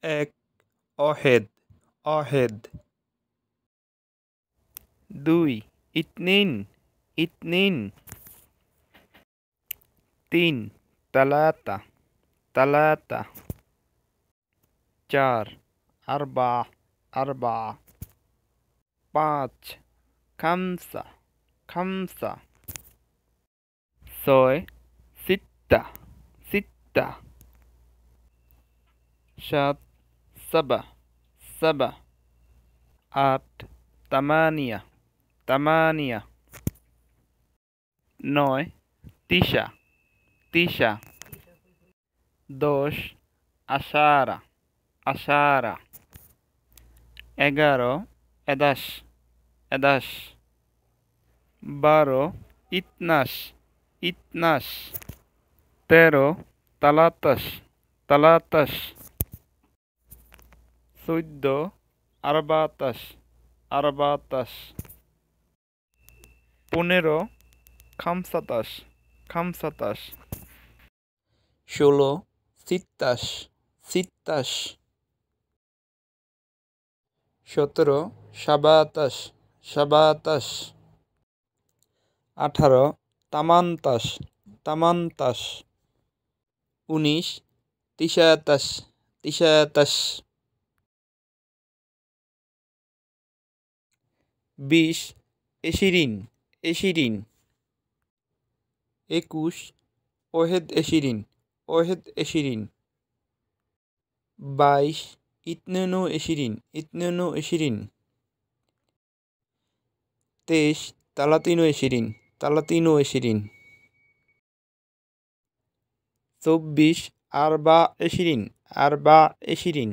এক অহেদ অহেদ। দুই ইতনিন ইতনিন। তিন তালাতা তালাতা। চার আরবা আরবা। পাঁচ খামসা খামসা। ছয় সিত্তা সিত্তা। সাত সাবা সাবা। আট তামানিয়া তামানিয়া। নয় তিসা তিসা। দশ আশারা আশারা। এগারো এদাস এদাস। বারো ইতনাস ইতনাস। তেরো তালাতাস তালাতাস। চৌদ্দ আরবাতাস আরবাতাস। পনেরো খামসাতাস খামসাতাস। ষোলো সিত্তাস সিত্তাস। সতেরো সাবাতাস সাবাতাস। আঠারো তামান্তাস তামান্তাস। ১৯ তিসাতাস তিসাতাস। ২০ এশিরিন এশিরিন। ২১ ওহেদ এশিরিন ওহেদ এশিরিন। ২২ ইতনেনু এশিরিন ইতনেনু এশিরিন। ২৩ তালাতিনু এশিরিন তালাতিনু এশিরিন। ২৪ আরবা এশিরিন আরবা এশিরিন।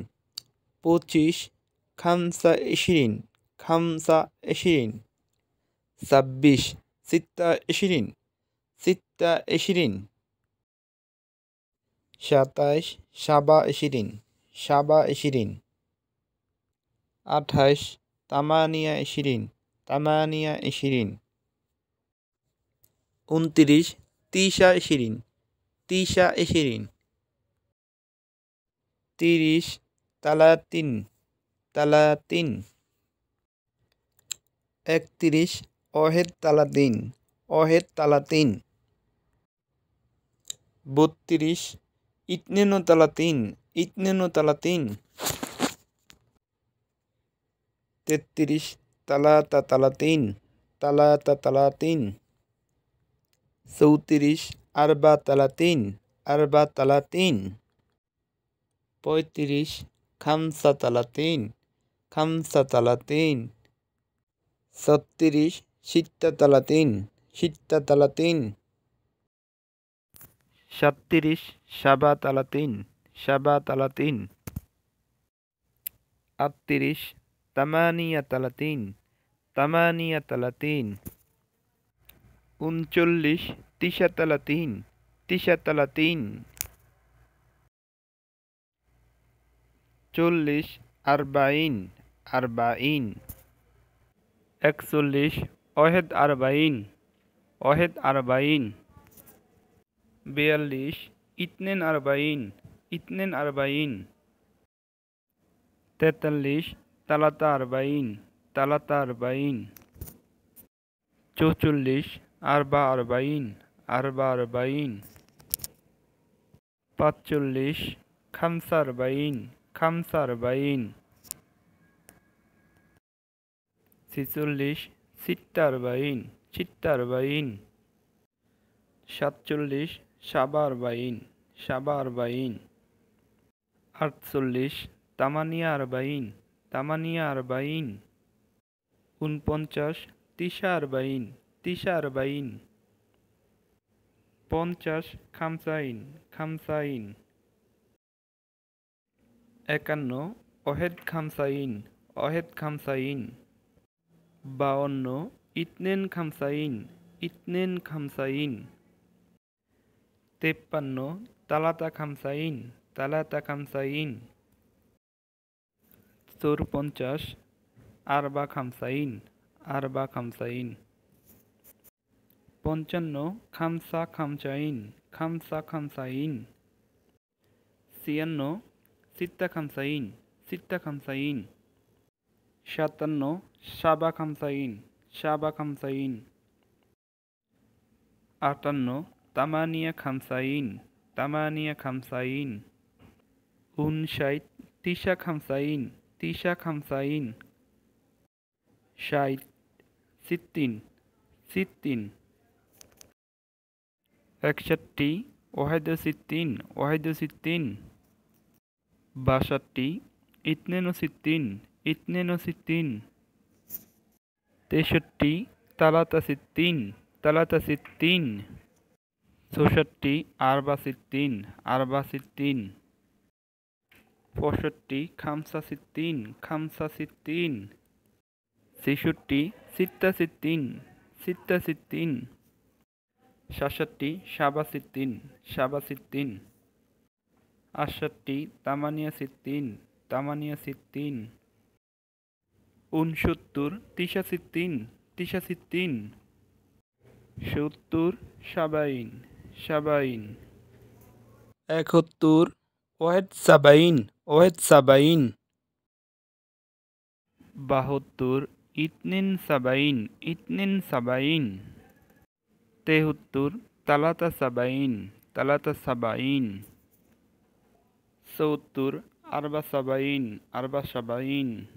২৫ খামসা এশিরিন খামসা এশিরিন। ২৬ সিত্তা এশিরিন সিত্তা এশিরিন। ২৭ সাবা এশিরিন সাবা এশিরিন। ২৮ তামানিয়া এশিরিন তামানিয়া এশিরিন। ২৯ তিসা এশিরিন তিসা এশিরিন। ৩০ তালাতিন তালাতিন। ৩১ অহেদ তালাতিন অহেদ তালাতিন। ৩২ ইতনেনু তালাতিন ইতনেনু তালাতিন। ৩৩ তালাতা তালাতিন তালাতা তালাতিন। ৩৪ আরবা তালাতিন আরবা তালাতিন। ৩৫ খামসা তালাতিন খামসা তালাতিন। ৩৬ সিত্তা তালাতিন সিত্তা তালাতিন। ৩৭ সাবা তালাতিন সাবা তালাতিন। ৩৮ তামানিয়া তালাতিন তামানিয়া তালাতিন। ৩৯ তিসা তালাতিন তিসা তালাতিন। ৪০ আরবাইন আরবাইন। ৪১ অহেদ আরবাইন অহেদ আরবাইন। ৪২ ইতনেন আরবাইন ইতনেন আরবাইন। ৪৩ তালাতা আরবাইন তালাতা আরবাইন। ৪৪ আরবা আরবাইন আরবা আরবাইন। ৪৫ খামসা আরবাইন খামসা আরবাইন। ৪৬ সিত্তা আরবাইন সিত্তা আরবাইন। ৪৭ সাবা আরবাইন সাবা আরবাইন। ৪৮ তামানিয়া আরবাইন তামানিয়া আরবাইন। ৪৯ তিসা আরবাইন তিসা আরবাইন। ৫০ খামসাইন খামসাইন। ৫১ অহেদ খামসাইন অহেদ খামসাইন। ৫২ ইতনেন খামসাইন ইতনেন খামসাইন। ৫৩ তালাতা খামসাইন তালাতা খামসাইন। ৪৫ আরবা খামসাইন আরবা খামসাইন। ৫৫ খামসা খামসাইন খামসা খামসাইন। ৯৬ ستة خمسين ستة خمسين 57 سبعة خمسين سبعة خمسين 58 ثمانية خمسين ثمانية خمسين 59 تسعة خمسين تسعة خمسين 60 ستين ستين 61 واحد وستين واحد وستين 62 اثنين وستين اثنين وستين 63 ثلاثة ستين ثلاثة ستين 64 أربعة ستين أربعة ستين 65 خمسة ستين خمسة ستين 66 ستة ستين ستة ستين 67 سبعة ستين سبعة ستين 68 ثمانية ستين ثمانية ستين 69 تسعة ستين تسعة ستين 70 سبعين سبعين 71 واحد سبعين واحد سبعين 72 اثنين سبعين اثنين سبعين 73 ثلاثة سبعين ثلاثة سبعين 70 أربعة سبعين أربعة سبعين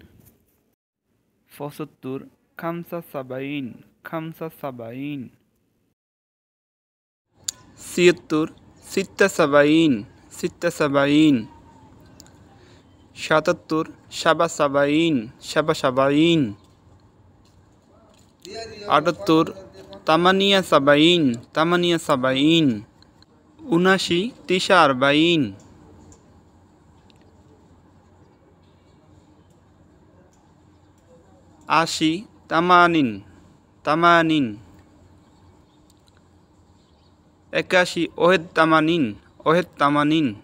75 خمسة سبعين خمسة سبعين 76 ستة سبعين ستة سبعين 77 سبعة سبعين سبعة سبعين 78 ثمانية سبعين ثمانية سبعين 79 تسعة أربعين 80 ثمانين ثمانين 81 واحد ثمانين واحد ثمانين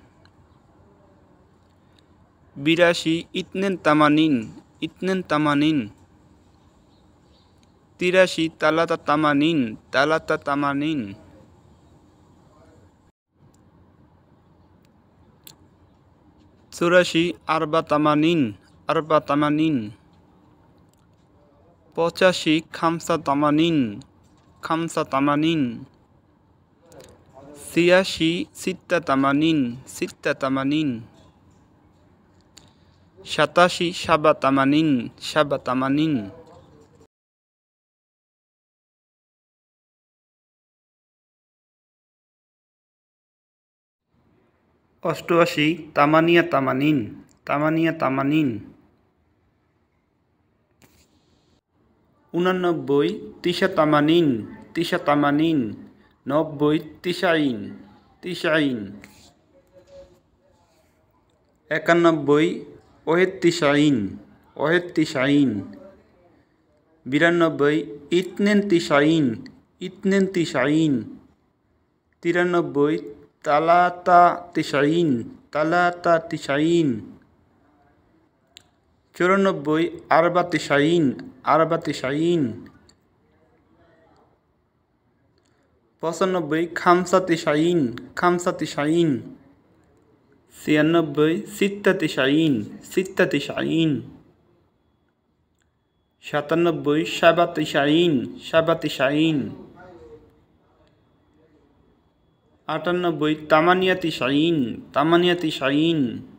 82 اثنين ثمانين اثنين ثمانين 83 ثلاثة ثمانين ثلاثة ثمانين 84 أربعة ثمانين أربعة ثمانين 85 خمسة ثمانين خمسة ثمانين 86 ستة ثمانين ستة ثمانين 87 سبعة ثمانين سبعة ثمانين 88 ثمانية ثمانين ثمانية ثمانين 89 تسعة ثمانين تسعة ثمانين 90 تسعين تسعين 91 واحد تسعين واحد تسعين 92 اثنين تسعين اثنين تسعين 93 ثلاثة تسعين ثلاثة تسعين 94 أربعة تسعين أربعة تسعين 95 خمسة تسعين خمسة تسعين 96 ستة تسعين ستة تسعين 97 سبعة تسعين سبعة تسعين 98 ثمانية تسعين ثمانية تسعين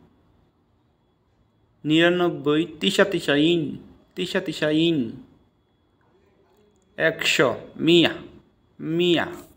99 تسعة تسعين تسعة تسعين 100 100